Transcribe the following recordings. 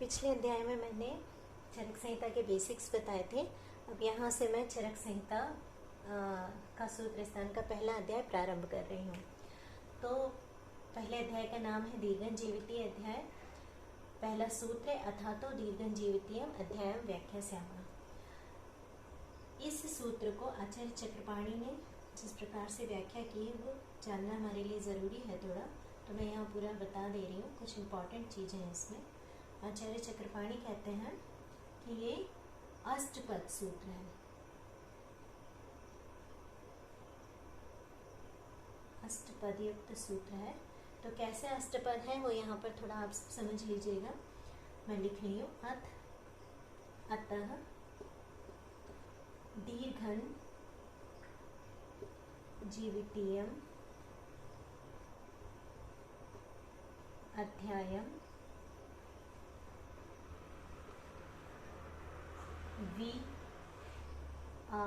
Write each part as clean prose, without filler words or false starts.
पिछले अध्याय में मैंने चरक संहिता के बेसिक्स बताए थे। अब यहाँ से मैं चरक संहिता का सूत्र स्थान का पहला अध्याय प्रारंभ कर रही हूँ। तो पहले अध्याय का नाम है दीर्घंजीवितीय अध्याय। पहला सूत्र है अथातो दीर्घंजीवितीयम अध्यायम व्याख्यास्यामः। इस सूत्र को आचार्य चक्रपाणि ने जिस प्रकार से व्याख्या की है वो जानना हमारे लिए ज़रूरी है थोड़ा, तो मैं यहाँ पूरा बता दे रही हूँ। कुछ इम्पॉर्टेंट चीज़ें हैं इसमें। आचार्य चक्रपाणि कहते हैं कि ये अष्टपद सूत्र है। अष्टपद युक्त सूत्र है। तो कैसे अष्टपद है वो यहाँ पर थोड़ा आप समझ लीजिएगा। मैं लिख रही हूँ अतः दीर्घं जीवितीयम अध्यायम वि आ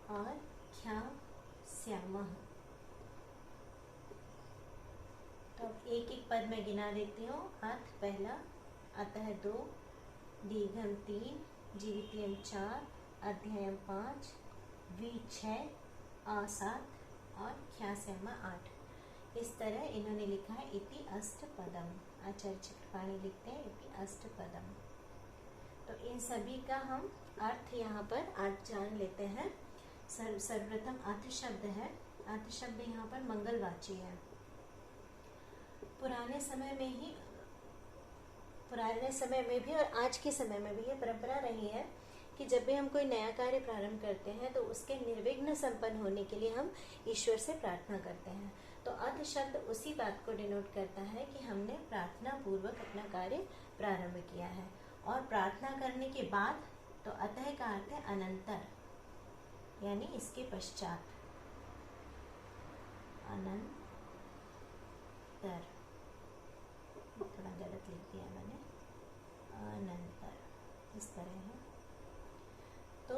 और ख्यास्यामः। तो अब एक एक पद में गिना देती हूँ। अथ पहला, अतः 2, दीर्घम 3, जीवितीयम 4, अध्यायम 5, वि 6, आ 7 और ख्यास्यामः 8। इस तरह इन्होंने लिखा है इति अष्टपदम। आचार्य चक्रपाणि लिखते हैं इति अष्टपदम। तो इन सभी का हम अर्थ यहाँ पर आज जान लेते हैं। सर्वप्रथम अथ शब्द है। अथ शब्द यहाँ पर मंगलवाची है। पुराने समय में भी और आज के समय में भी ये परंपरा रही है कि जब भी हम कोई नया कार्य प्रारंभ करते हैं तो उसके निर्विघ्न संपन्न होने के लिए हम ईश्वर से प्रार्थना करते हैं। तो अथ शब्द उसी बात को डिनोट करता है कि हमने प्रार्थना पूर्वक अपना कार्य प्रारंभ किया है। और प्रार्थना करने के बाद, तो अतः का अर्थ है अनंतर, यानी इसके पश्चात। अनंतर, थोड़ा गलत लिख दिया मैंने, अनंतर इस तरह है। तो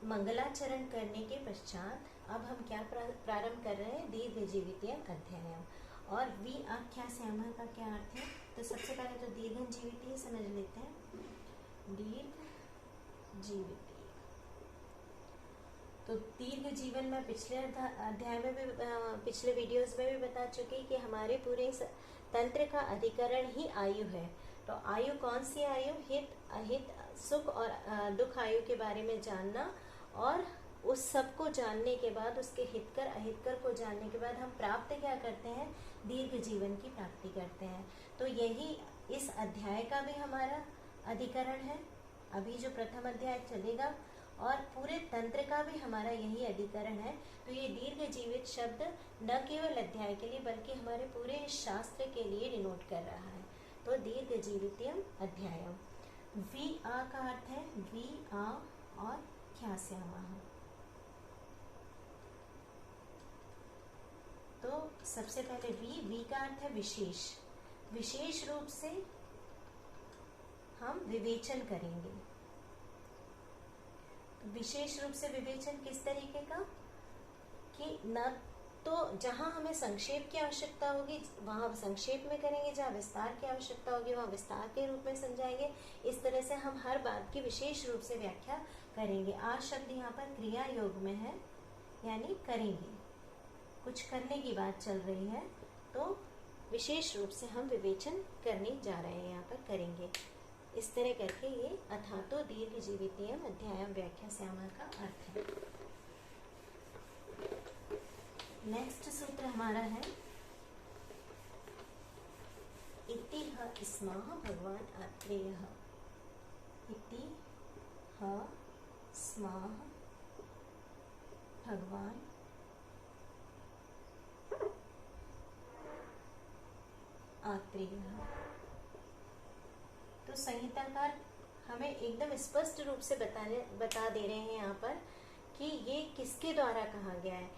मंगलाचरण करने के पश्चात अब हम क्या प्रारंभ कर रहे हैं? दीर्घ जीवितीयम अध्यायम। और वि आख्यास्यामः का क्या अर्थ है? तो सबसे पहले तो दीर्घ जीवितीय समझ लेते हैं। दीर्घ जीवितीय, तो दीर्घ जीवन में पिछले अध्याय में भी, पिछले वीडियोस में भी बता चुकी कि हमारे पूरे तंत्र का अधिकरण ही आयु है। तो आयु कौन सी आयु? हित, अहित, सुख और दुख आयु के बारे में जानना। और उस सब को जानने के बाद, उसके हितकर अहितकर को जानने के बाद हम प्राप्त क्या करते हैं? दीर्घ जीवन की प्राप्ति करते हैं। तो यही इस अध्याय का भी हमारा अधिकरण है। अभी जो प्रथम अध्याय चलेगा और पूरे तंत्र का भी हमारा यही अधिकरण है। तो ये दीर्घ जीवित शब्द न केवल अध्याय के लिए बल्कि हमारे पूरे शास्त्र के लिए डिनोट कर रहा है। तो दीर्घ जीवितीयम अध्यायम। वि आ का अर्थ है वि आ और ख्यास्यामः। तो सबसे पहले वि का अर्थ है विशेष। विशेष रूप से हम विवेचन करेंगे। तो विशेष रूप से विवेचन किस तरीके का? कि न तो जहां हमें संक्षेप की आवश्यकता होगी वहां संक्षेप में करेंगे, जहां विस्तार की आवश्यकता होगी वहां विस्तार के रूप में समझाएंगे। इस तरह से हम हर बात की विशेष रूप से व्याख्या करेंगे। आज शब्द यहाँ पर क्रिया योग में है, यानी करेंगे, कुछ करने की बात चल रही है। तो विशेष रूप से हम विवेचन करने जा रहे हैं, यहाँ पर करेंगे। इस तरह करके ये अथातो दीर्घ जीवितीयम अध्यायम व्याख्यास्यामः का अर्थ है। नेक्स्ट सूत्र हमारा है इति ह स्मः भगवान आत्रेयः। इति ह स्मः भगवान आत्रेयः। तो संहिताकार हमें एकदम स्पष्ट रूप से बता दे रहे हैं यहाँ पर कि ये किसके द्वारा कहा गया है।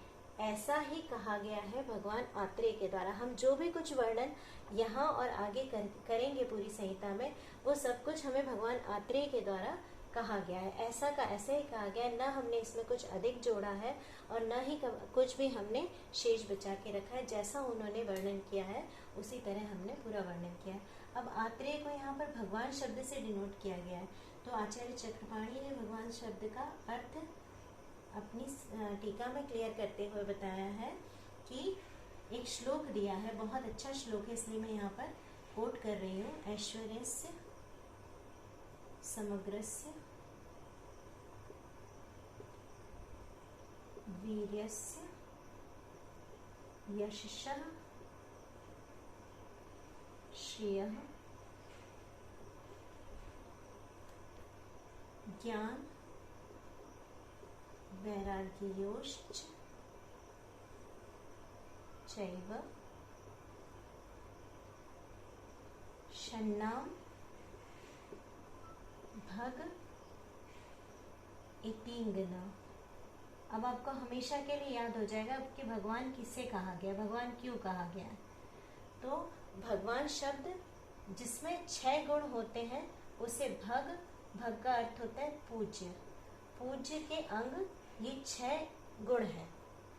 ऐसा ही कहा गया है भगवान आत्रेय के द्वारा। हम जो भी कुछ वर्णन यहाँ और आगे करेंगे पूरी संहिता में, वो सब कुछ हमें भगवान आत्रेय के द्वारा कहा गया है। ऐसा का ऐसे ही कहा गया है, ना हमने इसमें कुछ अधिक जोड़ा है और न ही कुछ भी हमने शेष बचा के रखा है। जैसा उन्होंने वर्णन किया है उसी तरह हमने पूरा वर्णन किया है। अब आत्रेय को यहाँ पर भगवान शब्द से डिनोट किया गया है। तो आचार्य चक्रपाणी ने भगवान शब्द का अर्थ अपनी टीका में क्लियर करते हुए बताया है कि एक श्लोक दिया है, बहुत अच्छा श्लोक है, इसलिए मैं यहाँ पर कोट कर रही हूँ। ऐश्वर्यस्य समग्रस्य वीर्यस्य यशः श्रियः ज्ञान वैराग्योश्च चैव षण्णाम भग इतिंगना। अब आपको हमेशा के लिए याद हो जाएगा कि भगवान किसे कहा गया, भगवान क्यों कहा गया। तो भगवान शब्द जिसमें 6 गुण होते हैं उसे भग, भग का अर्थ होता है पूज्य, पूज्य के अंग ये 6 गुण है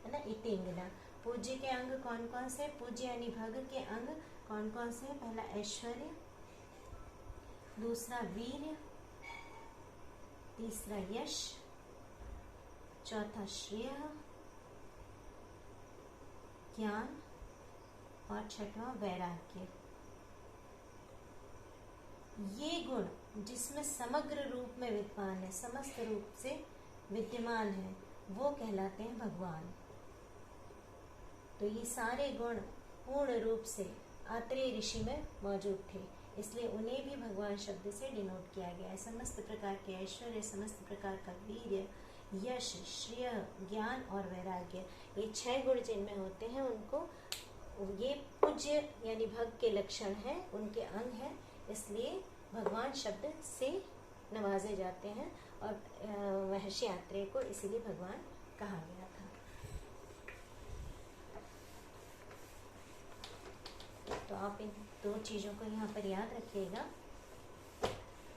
ना। इतिंगना, पूज्य के अंग कौन कौन से, पूज्य यानी भग के अंग कौन कौन से हैं? पहला ऐश्वर्य, दूसरा वीर्य, तीसरा यश, चौथा श्रेय, ज्ञान और छठवां वैराग्य। ये गुण जिसमें समग्र रूप में विद्वान है, समस्त रूप से विद्यमान है, वो कहलाते हैं भगवान। तो ये सारे गुण पूर्ण रूप से आत्रेय ऋषि में मौजूद थे, इसलिए उन्हें भी भगवान शब्द से डिनोट किया गया है। समस्त प्रकार के ऐश्वर्य, समस्त प्रकार का वीर्य, यश, श्रेय, ज्ञान और वैराग्य, ये 6 गुण जिनमें होते हैं उनको ये पूज्य यानी भग के लक्षण हैं, उनके अंग हैं, इसलिए भगवान शब्द से नवाजे जाते हैं और महर्षि आत्रेय को इसीलिए भगवान कहा गया था। तो आप इन 2 चीज़ों को यहाँ पर याद रखिएगा।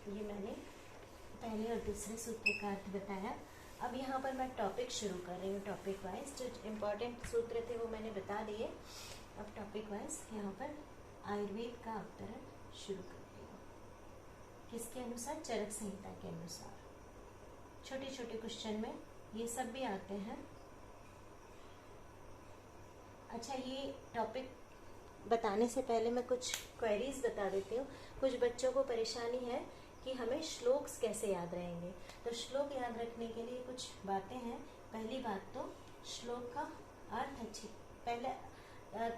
ये मैंने पहले और दूसरे सूत्र का अर्थ बताया। अब यहाँ पर मैं टॉपिक शुरू कर रही हूँ, टॉपिक वाइज जो इम्पोर्टेंट सूत्र थे वो मैंने बता दिए। अब टॉपिक वाइज यहाँ पर आयुर्वेद का अवतरण शुरू करती हूँ। किसके अनुसार? चरक संहिता के अनुसार। छोटे छोटे क्वेश्चन में ये सब भी आते हैं। अच्छा, ये टॉपिक बताने से पहले मैं कुछ क्वेरीज बता देती हूँ। कुछ बच्चों को परेशानी है कि हमें श्लोक्स कैसे याद रहेंगे। तो श्लोक याद रखने के लिए कुछ बातें हैं। पहली बात तो श्लोक का अर्थ अच्छी, पहले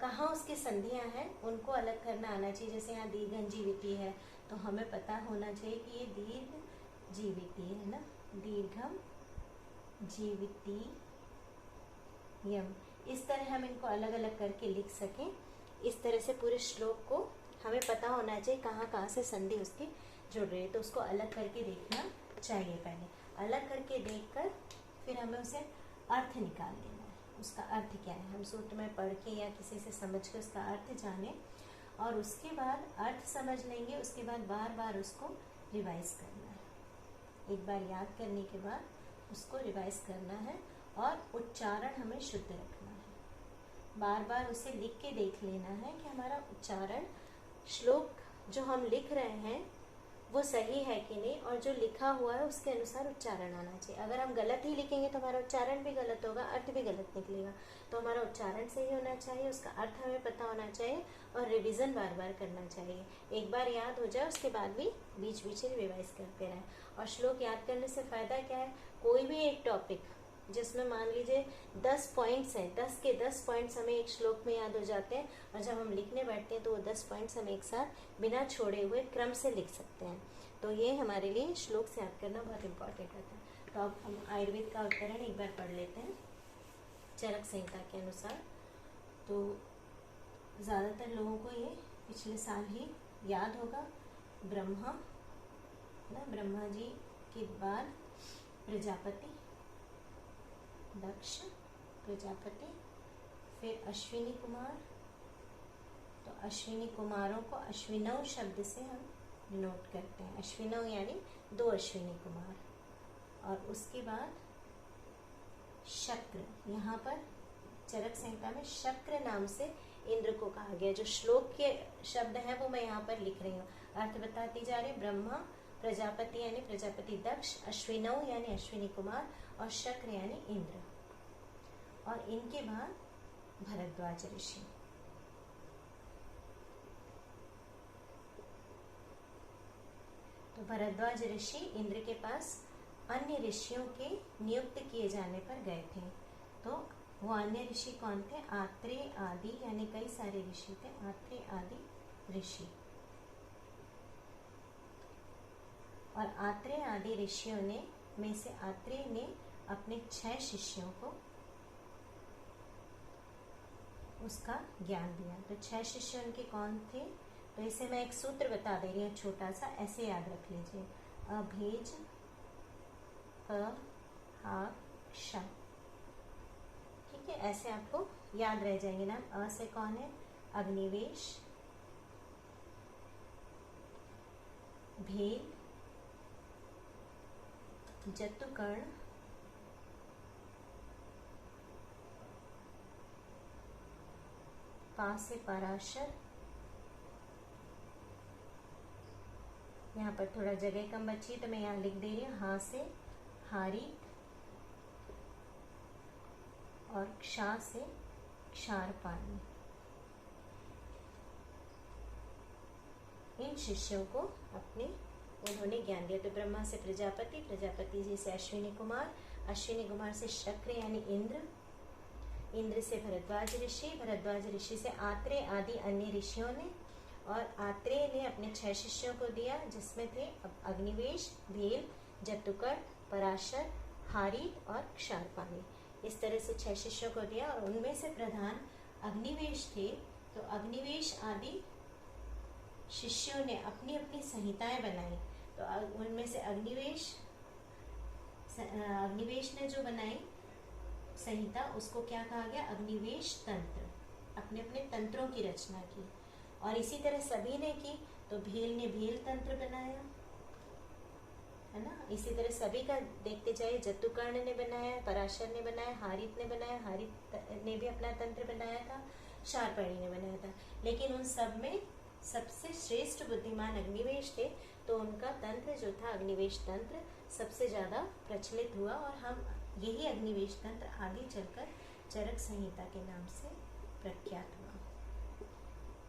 कहाँ उसकी संधियाँ हैं उनको अलग करना आना चाहिए। जैसे यहाँ दीर्घं जीविती है तो हमें पता होना चाहिए कि ये दीर्घ जीविती है ना, दीर्घम जीविती यम। इस तरह हम इनको अलग अलग करके लिख सकें। इस तरह से पूरे श्लोक को हमें पता होना चाहिए कहाँ कहाँ से संधि उसकी जुड़ रही है, तो उसको अलग करके देखना चाहिए। पहले अलग करके देखकर फिर हमें उसे अर्थ निकाल लेना है, उसका अर्थ क्या है। हम सूत्र में पढ़ के या किसी से समझ के उसका अर्थ जाने और उसके बाद अर्थ समझ लेंगे, उसके बाद बार बार उसको रिवाइज करना है। एक बार याद करने के बाद उसको रिवाइज करना है और उच्चारण हमें शुद्ध रखना है। बार बार उसे लिख के देख लेना है कि हमारा उच्चारण, श्लोक जो हम लिख रहे हैं वो सही है कि नहीं, और जो लिखा हुआ है उसके अनुसार उच्चारण आना चाहिए। अगर हम गलत ही लिखेंगे तो हमारा उच्चारण भी गलत होगा, अर्थ भी गलत निकलेगा। तो हमारा उच्चारण सही होना चाहिए, उसका अर्थ हमें पता होना चाहिए और रिवीजन बार बार करना चाहिए। एक बार याद हो जाए उसके बाद भी बीच बीच में रिवाइज करते रहें। और श्लोक याद करने से फ़ायदा क्या है? कोई भी एक टॉपिक जिसमें मान लीजिए 10 पॉइंट्स हैं, 10 के 10 पॉइंट्स हमें एक श्लोक में याद हो जाते हैं, और जब हम लिखने बैठते हैं तो वो 10 पॉइंट्स हम एक साथ बिना छोड़े हुए क्रम से लिख सकते हैं। तो ये हमारे लिए श्लोक से याद करना बहुत इम्पॉर्टेंट होता है। तो अब हम आयुर्वेद का अवतरण एक बार पढ़ लेते हैं चरक संहिता के अनुसार। तो ज़्यादातर लोगों को ये पिछले साल ही याद होगा। ब्रह्मा ना, ब्रह्मा जी के बाद प्रजापति, दक्ष प्रजापति, फिर अश्विनी कुमार। तो अश्विनी कुमारों को अश्विनव शब्द से हम डिनोट करते हैं। अश्विनौ यानी 2 अश्विनी कुमार। और उसके बाद शक्र, यहाँ पर चरक संहिता में शक्र नाम से इंद्र को कहा गया। जो श्लोक के शब्द हैं वो मैं यहाँ पर लिख रही हूँ, अर्थ बताती जा रही। ब्रह्मा, प्रजापति यानी प्रजापति दक्ष, अश्विनौ यानी अश्विनी कुमार, और शक्र यानी इंद्र। और इनके बाद भरद्वाज ऋषि। तो भरद्वाज ऋषि इंद्र के पास अन्य ऋषियों के नियुक्त किए जाने पर गए थे। तो वो अन्य ऋषि कौन थे? आत्रेय आदि, यानी कई सारे ऋषि थे, आत्रेय आदि ऋषि। और आत्रेय आदि ऋषियों ने में से आत्रेय ने अपने 6 शिष्यों को उसका ज्ञान दिया। तो 6 शिष्य उनके कौन थे? तो इसे मैं एक सूत्र बता दे रही हूँ छोटा सा, ऐसे याद रख लीजिए। अभेज, हा, श। ठीक है, ऐसे आपको याद रह जाएंगे नाम। अ से कौन है? अग्निवेश, भेल, जतुकर्ण, पा से पराशर, यहाँ पर थोड़ा जगह कम बची तो मैं यहाँ लिख दे रही हूँ, हा से हारी, और क्षा से क्षारपाणी। इन शिष्यों को अपने उन्होंने ज्ञान दिया। तो ब्रह्मा से प्रजापति, प्रजापति जी से अश्विनी कुमार, अश्विनी कुमार से शक्र यानी इंद्र, इंद्र से भरद्वाज ऋषि, भरद्वाज ऋषि से आत्रेय आदि अन्य ऋषियों ने, और आत्रेय ने अपने 6 शिष्यों को दिया, जिसमें थे अग्निवेश, भेल, जतुकर्ण, पराशर, हारी और क्षारपाणी। इस तरह से 6 शिष्यों को दिया। और उनमें से प्रधान अग्निवेश थे। तो अग्निवेश आदि शिष्यों ने अपनी अपनी संहिताएं बनाई। तो उनमें से अग्निवेश ने जो बनाई संहिता, उसको क्या कहा गया? अग्निवेश तंत्र। अपने अपने तंत्रों की रचना की। और इसी तरह सभी ने की। तो भेल ने भेल तंत्र बनाया, है ना। इसी तरह सभी का देखते जाइए। जतुकर्ण ने बनाया, पराशर ने बनाया, हारित ने बनाया, हारित ने भी अपना तंत्र बनाया था, क्षारपाणी ने बनाया था। लेकिन उन सब में सबसे श्रेष्ठ बुद्धिमान अग्निवेश थे। तो उनका तंत्र जो था अग्निवेश तंत्र सबसे ज्यादा प्रचलित हुआ। और हम यही अग्निवेश तंत्र आगे चलकर चरक संहिता के नाम से प्रख्यात हुआ।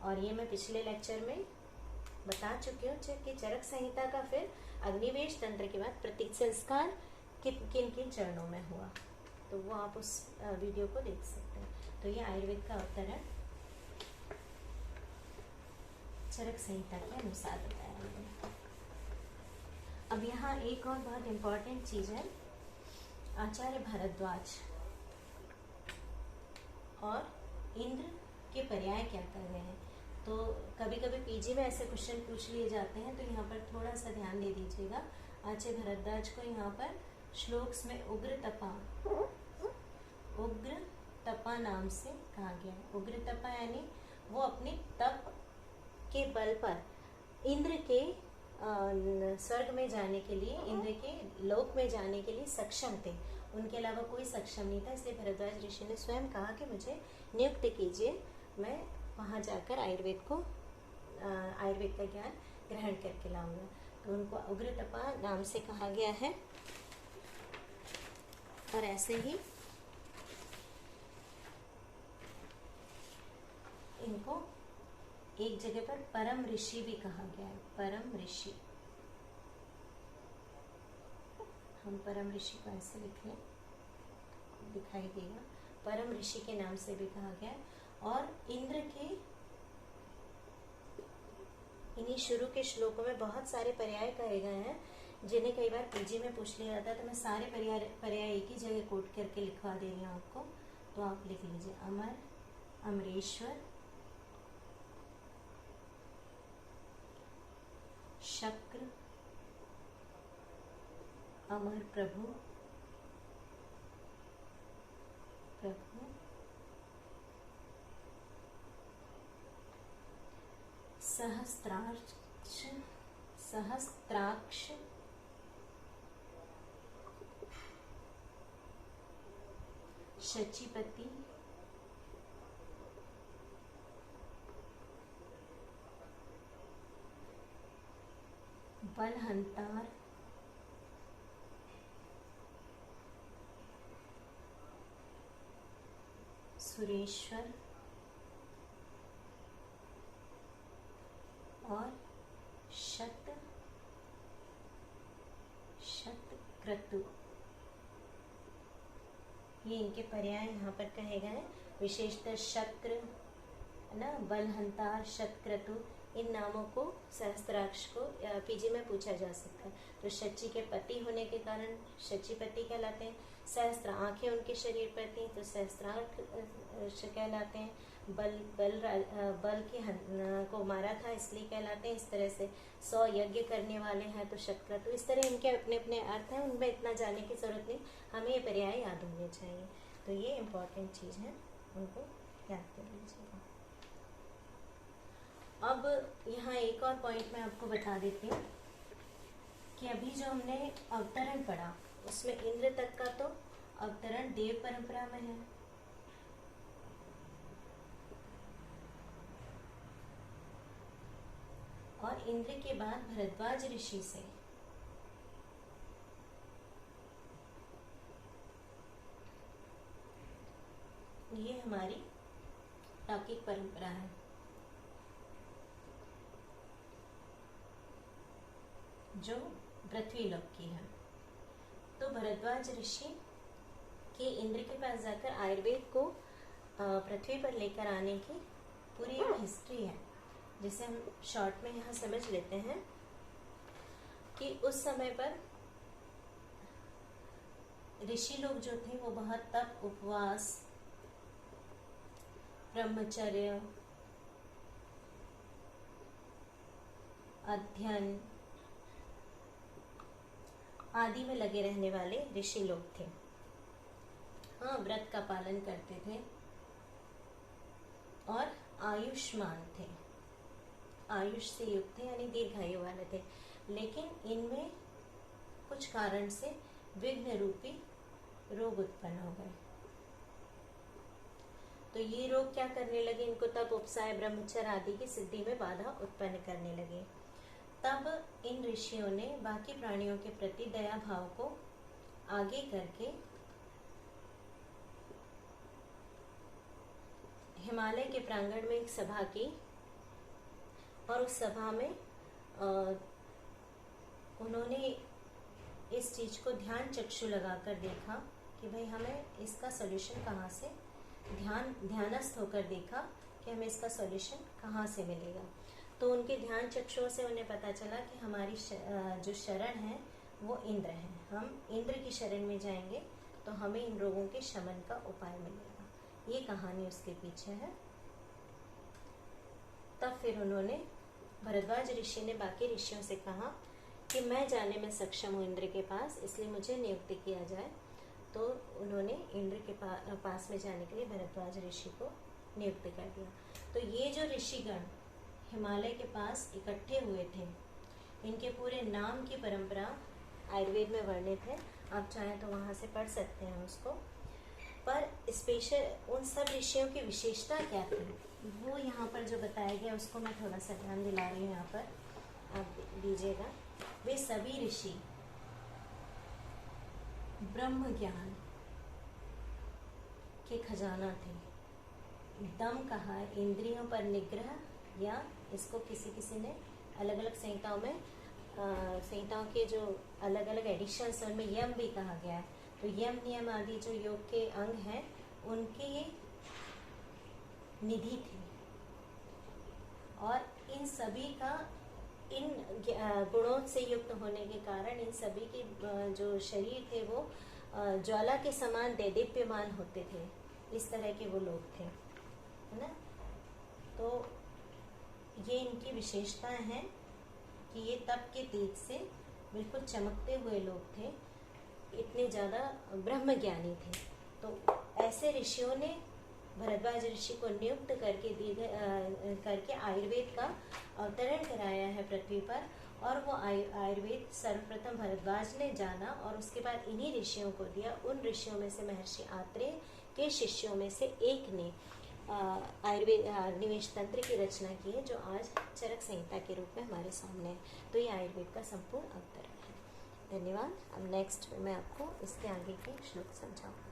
और ये मैं पिछले लेक्चर में बता चुकी हूँ कि चरक संहिता का फिर अग्निवेश तंत्र के बाद प्रतीक संस्कार किन किन चरणों में हुआ। तो वो आप उस वीडियो को देख सकते हैं। तो ये आयुर्वेद का अवतरण चरक संहिता के अनुसार बताया मैंने। अब यहाँ एक और बहुत इम्पोर्टेंट चीज है, आचार्य भरद्वाज और इंद्र के पर्याय क्या कर रहे हैं। तो कभी कभी पीजी में ऐसे क्वेश्चन पूछ लिए जाते हैं, तो यहाँ पर थोड़ा सा ध्यान दे दीजिएगा। आचार्य भरद्वाज को यहाँ पर श्लोक्स में उग्र तपा नाम से कहा गया है। उग्र तपा यानी वो अपने तप के बल पर इंद्र के स्वर्ग में जाने के लिए, इंद्र के लोक में जाने के लिए सक्षम थे। उनके अलावा कोई सक्षम नहीं था। इसलिए भरद्वाज ऋषि ने स्वयं कहा कि मुझे नियुक्त कीजिए, मैं वहाँ जाकर आयुर्वेद का ज्ञान ग्रहण करके लाऊंगा। तो उनको उग्र तपा नाम से कहा गया है। और ऐसे ही इनको एक जगह पर परम ऋषि भी कहा गया है। परम ऋषि, हम परम ऋषि को ऐसे लिख लें, दिखाई देगा। परम ऋषि के नाम से भी कहा गया है। और इंद्र के इन्हीं शुरू के श्लोकों में बहुत सारे पर्याय कहे गए हैं, जिन्हें कई बार पीजी में पूछ लिया जाता है। तो मैं सारे पर्याय एक ही जगह कोट करके लिखवा दे रही हूँ आपको। तो आप लिख लीजिए। अमर, अमरेश्वर, शक्र, अमर प्रभु, सहस्त्राक्ष, सहस्त्राक्ष शचीपति बलहंतार सुरेश्वर और शतक्रतु, ये इनके पर्याय यहाँ पर कहे गए। विशेषतः शक्र ना, बलहंतार, शतक्रतु, इन नामों को सहस्त्राक्ष को पीजी में पूछा जा सकता है। तो शची के पति होने के कारण शचीपति कहलाते हैं। सहस्त्र आंखें उनके शरीर पर थी तो सहस्त्राक्ष कहलाते हैं। बल की को मारा था इसलिए कहलाते हैं। इस तरह से 100 यज्ञ करने वाले हैं तो शतक्रतु। इस तरह इनके अपने अपने अर्थ हैं, उनमें इतना जाने की जरूरत नहीं, हमें ये पर्याय याद होने चाहिए। तो ये इम्पोर्टेंट चीज़ है, उनको याद कर लीजिएगा। अब यहाँ एक और पॉइंट मैं आपको बता देती हूँ कि अभी जो हमने अवतरण पढ़ा उसमें इंद्र तक का तो अवतरण देव परंपरा में है, और इंद्र के बाद भरद्वाज ऋषि से ये हमारी लौकिक परंपरा है। जो पृथ्वी लोक की है। तो भरद्वाज ऋषि के इंद्र के पास जाकर आयुर्वेद को पृथ्वी पर लेकर आने की पूरी एक हिस्ट्री है, जिसे हम शॉर्ट में यहाँ समझ लेते हैं कि उस समय पर ऋषि लोग जो थे वो बहुत तप, उपवास, ब्रह्मचर्य, अध्ययन आदि में लगे रहने वाले ऋषि लोग थे। हाँ, व्रत का पालन करते थे और आयुष्मान थे, आयुष से युक्त थे, यानी दीर्घायु वाले थे। लेकिन इनमें कुछ कारण से विघ्न रूपी रोग उत्पन्न हो गए। तो ये रोग क्या करने लगे, इनको तप, उपसाय, ब्रह्मचर्य आदि की सिद्धि में बाधा उत्पन्न करने लगे। तब इन ऋषियों ने बाकी प्राणियों के प्रति दया भाव को आगे करके हिमालय के प्रांगण में एक सभा की, और उस सभा में उन्होंने इस चीज को ध्यान चक्षु लगाकर देखा कि भाई हमें इसका सॉल्यूशन कहाँ से, ध्यानस्थ होकर देखा कि हमें इसका सॉल्यूशन कहाँ से मिलेगा। तो उनके ध्यान चक्षुओं से उन्हें पता चला कि हमारी जो शरण है वो इंद्र है। हम इंद्र की शरण में जाएंगे तो हमें इन रोगों के शमन का उपाय मिलेगा। ये कहानी उसके पीछे है। तब फिर उन्होंने, भरद्वाज ऋषि ने बाकी ऋषियों से कहा कि मैं जाने में सक्षम हूँ इंद्र के पास, इसलिए मुझे नियुक्त किया जाए। तो उन्होंने इंद्र के पास में जाने के लिए भरद्वाज ऋषि को नियुक्त कर दिया। तो ये जो ऋषिगण हिमालय के पास इकट्ठे हुए थे, इनके पूरे नाम की परंपरा आयुर्वेद में वर्णित है। आप चाहें तो वहाँ से पढ़ सकते हैं उसको। पर स्पेशल उन सब ऋषियों की विशेषता क्या थी वो यहाँ पर जो बताया गया उसको मैं थोड़ा सा ध्यान दिला रही हूँ। यहाँ पर आप दीजिएगा। वे सभी ऋषि ब्रह्म ज्ञान के खजाना थे। दम कहा इंद्रियों पर निग्रह, या इसको किसी ने अलग अलग संहिताओं में संहिताओं के जो अलग अलग एडिशंस उनमें यम भी कहा गया है। तो यम नियम आदि जो योग के अंग हैं उनके ये निधि थे, और इन सभी का इन गुणों से युक्त होने के कारण इन सभी के जो शरीर थे वो ज्वाला के समान देदीप्यमान होते थे। इस तरह के वो लोग थे, है ना। तो ये इनकी विशेषताएं हैं कि ये तप के तेज से बिल्कुल चमकते हुए लोग थे, इतने ज़्यादा ब्रह्म ज्ञानी थे। तो ऐसे ऋषियों ने भरद्वाज ऋषि को नियुक्त करके आयुर्वेद का अवतरण कराया है पृथ्वी पर, और वो आयुर्वेद सर्वप्रथम भरद्वाज ने जाना और उसके बाद इन्हीं ऋषियों को दिया। उन ऋषियों में से महर्षि आत्रेय के शिष्यों में से एक ने आयुर्वेद निवेश तंत्र की रचना की है, जो आज चरक संहिता के रूप में हमारे सामने है। तो ये आयुर्वेद का संपूर्ण अवतरण है। धन्यवाद। अब नेक्स्ट मैं आपको इसके आगे के श्लोक समझाऊंगा।